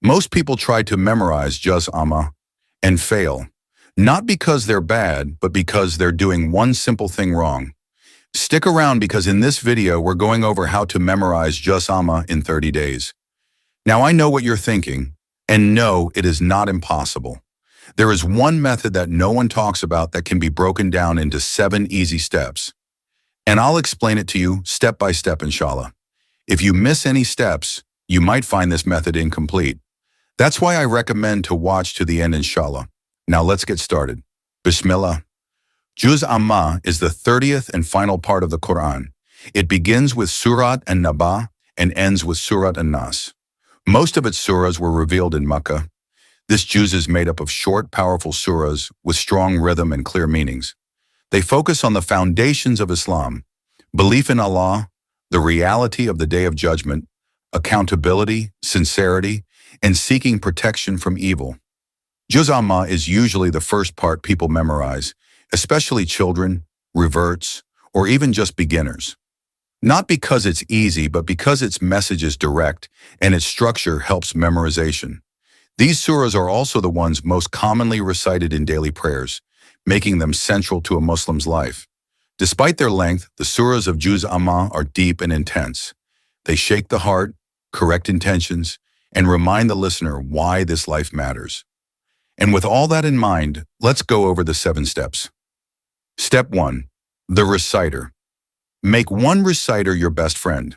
Most people try to memorize Juz Amma and fail, not because they're bad, but because they're doing one simple thing wrong. Stick around because in this video, we're going over how to memorize Juz Amma in 30 days. Now, I know what you're thinking, and no, it is not impossible. There is one method that no one talks about that can be broken down into 7 easy steps. And I'll explain it to you step by step, inshallah. If you miss any steps, you might find this method incomplete. That's why I recommend to watch to the end, inshallah. Now let's get started. Bismillah. Juz Amma is the 30th and final part of the Quran. It begins with Surat an-Naba and ends with Surat an-Nas. Most of its surahs were revealed in Makkah. This juz is made up of short, powerful surahs with strong rhythm and clear meanings. They focus on the foundations of Islam, belief in Allah, the reality of the Day of Judgment, accountability, sincerity, and seeking protection from evil. Juz Amma is usually the first part people memorize, especially children, reverts, or even just beginners. Not because it's easy, but because its message is direct and its structure helps memorization. These surahs are also the ones most commonly recited in daily prayers, making them central to a Muslim's life. Despite their length, the surahs of Juz Amma are deep and intense. They shake the heart, correct intentions, and remind the listener why this life matters. And with all that in mind, let's go over the 7 steps. Step 1. The reciter. Make one reciter your best friend.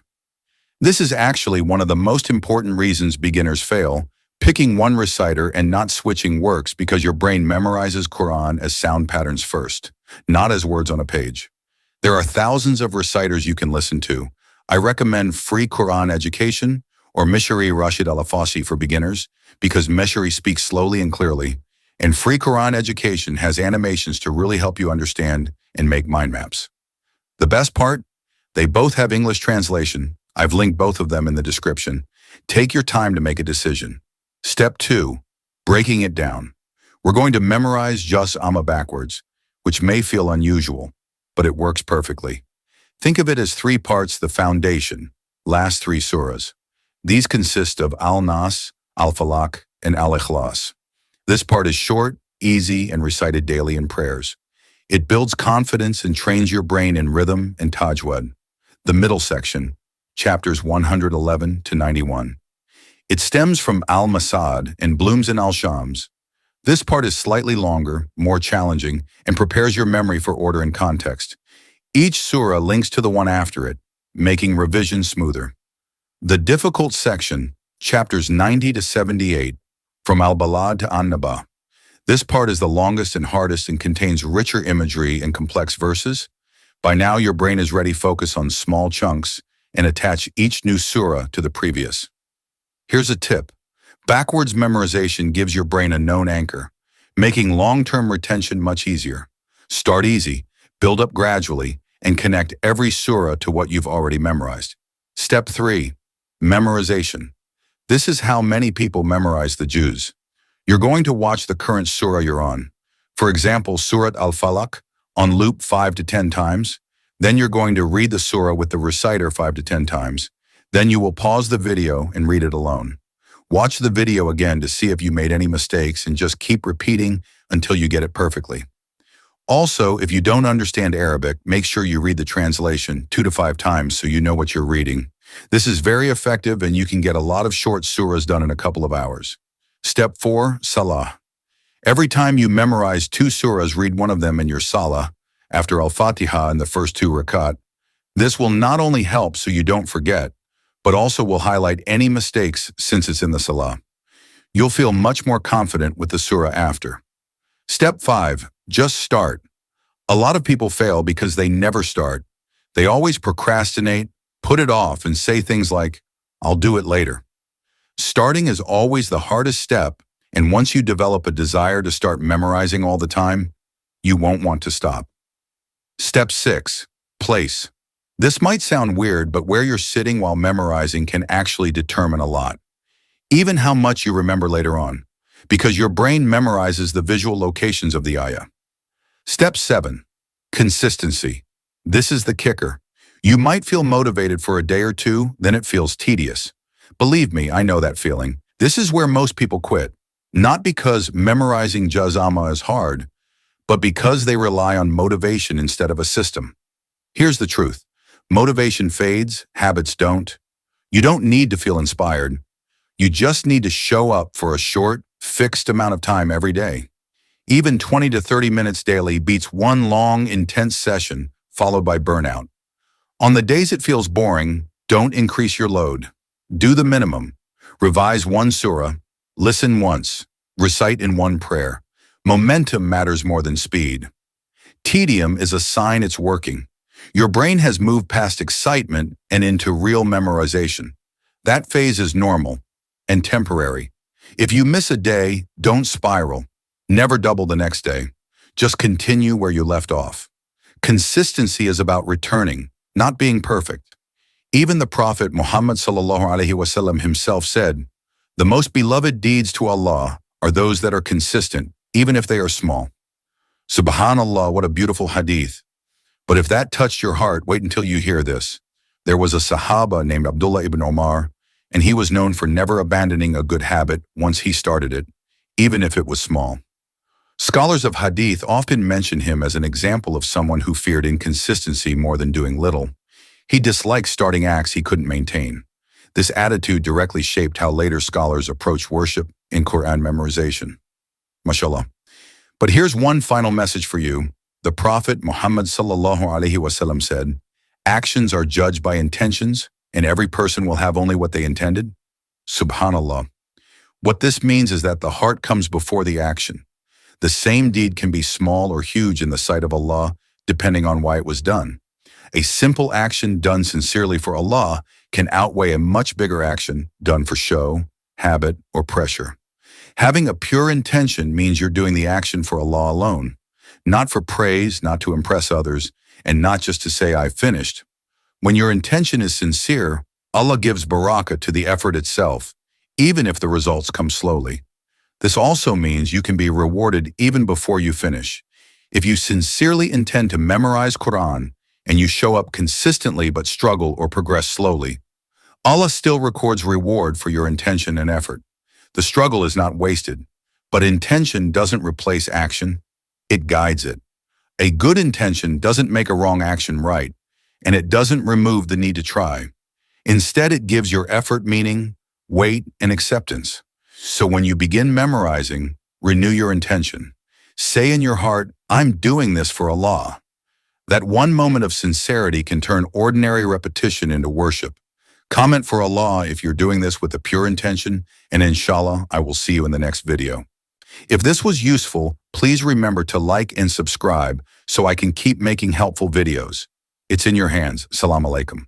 This is actually one of the most important reasons beginners fail. Picking one reciter and not switching works because your brain memorizes Quran as sound patterns first, not as words on a page. There are thousands of reciters you can listen to. I recommend Free Quran Education or Mishri Rashid Al-Afasi for beginners because Mishri speaks slowly and clearly, and Free Quran Education has animations to really help you understand and make mind maps. The best part? They both have English translation. I've linked both of them in the description. Take your time to make a decision. Step 2. Breaking it down. We're going to memorize Juz Amma backwards, which may feel unusual, but it works perfectly. Think of it as 3 parts: the foundation, last 3 surahs. These consist of Al-Nas, Al-Falaq, and Al-Ikhlas. This part is short, easy, and recited daily in prayers. It builds confidence and trains your brain in rhythm and tajwid. The middle section, chapters 111 to 91. It stems from Al-Masad and blooms in Al-Shams. This part is slightly longer, more challenging, and prepares your memory for order and context. Each surah links to the one after it, making revision smoother. The difficult section, chapters 90 to 78, from Al-Balad to An-Naba. This part is the longest and hardest and contains richer imagery and complex verses. By now, your brain is ready to focus on small chunks and attach each new surah to the previous. Here's a tip. Backwards memorization gives your brain a known anchor, making long-term retention much easier. Start easy, build up gradually, and connect every surah to what you've already memorized. Step 3. Memorization. This is how many people memorize the juz. You're going to watch the current surah you're on. For example, Surat Al-Falaq on loop 5 to 10 times. Then you're going to read the surah with the reciter 5 to 10 times. Then you will pause the video and read it alone. Watch the video again to see if you made any mistakes and just keep repeating until you get it perfectly. Also, if you don't understand Arabic, make sure you read the translation 2 to 5 times so you know what you're reading. This is very effective and you can get a lot of short surahs done in a couple of hours. Step 4. Salah. Every time you memorize 2 surahs, read one of them in your salah after Al-Fatiha in the first 2 rakat. This will not only help so you don't forget, but also will highlight any mistakes since it's in the salah. You'll feel much more confident with the surah after. Step 5. Just start. A lot of people fail because they never start. They always procrastinate, put it off, and say things like, "I'll do it later." Starting is always the hardest step, and once you develop a desire to start memorizing all the time, you won't want to stop. Step 6. Place. This might sound weird, but where you're sitting while memorizing can actually determine a lot. Even how much you remember later on, because your brain memorizes the visual locations of the ayah. Step 7. Consistency. This is the kicker. You might feel motivated for a day or two, then it feels tedious. Believe me, I know that feeling. This is where most people quit, not because memorizing Juz Amma is hard, but because they rely on motivation instead of a system. Here's the truth. Motivation fades, habits don't. You don't need to feel inspired. You just need to show up for a short, fixed amount of time every day. Even 20 to 30 minutes daily beats one long, intense session followed by burnout. On the days it feels boring, don't increase your load. Do the minimum. Revise one surah, listen once, recite in one prayer. Momentum matters more than speed. Tedium is a sign it's working. Your brain has moved past excitement and into real memorization. That phase is normal and temporary. If you miss a day, don't spiral. Never double the next day. Just continue where you left off. Consistency is about returning, not being perfect. Even the Prophet Muhammad ﷺ himself said, "The most beloved deeds to Allah are those that are consistent, even if they are small." Subhanallah, what a beautiful hadith. But if that touched your heart, wait until you hear this. There was a Sahaba named Abdullah ibn Omar, and he was known for never abandoning a good habit once he started it, even if it was small. Scholars of hadith often mention him as an example of someone who feared inconsistency more than doing little. He disliked starting acts he couldn't maintain. This attitude directly shaped how later scholars approach worship and Quran memorization. MashaAllah. But here's one final message for you. The Prophet Muhammad ﷺ said, "Actions are judged by intentions, and every person will have only what they intended." Subhanallah. What this means is that the heart comes before the action. The same deed can be small or huge in the sight of Allah, depending on why it was done. A simple action done sincerely for Allah can outweigh a much bigger action done for show, habit, or pressure. Having a pure intention means you're doing the action for Allah alone, not for praise, not to impress others, and not just to say, "I finished." When your intention is sincere, Allah gives barakah to the effort itself, even if the results come slowly. This also means you can be rewarded even before you finish. If you sincerely intend to memorize Quran and you show up consistently but struggle or progress slowly, Allah still records reward for your intention and effort. The struggle is not wasted, but intention doesn't replace action, it guides it. A good intention doesn't make a wrong action right, and it doesn't remove the need to try. Instead, it gives your effort meaning, weight, and acceptance. So when you begin memorizing, renew your intention. Say in your heart, "I'm doing this for Allah." That one moment of sincerity can turn ordinary repetition into worship. Comment for Allah if you're doing this with a pure intention, and inshallah, I will see you in the next video. If this was useful, please remember to like and subscribe so I can keep making helpful videos. It's in your hands. Salam alaikum.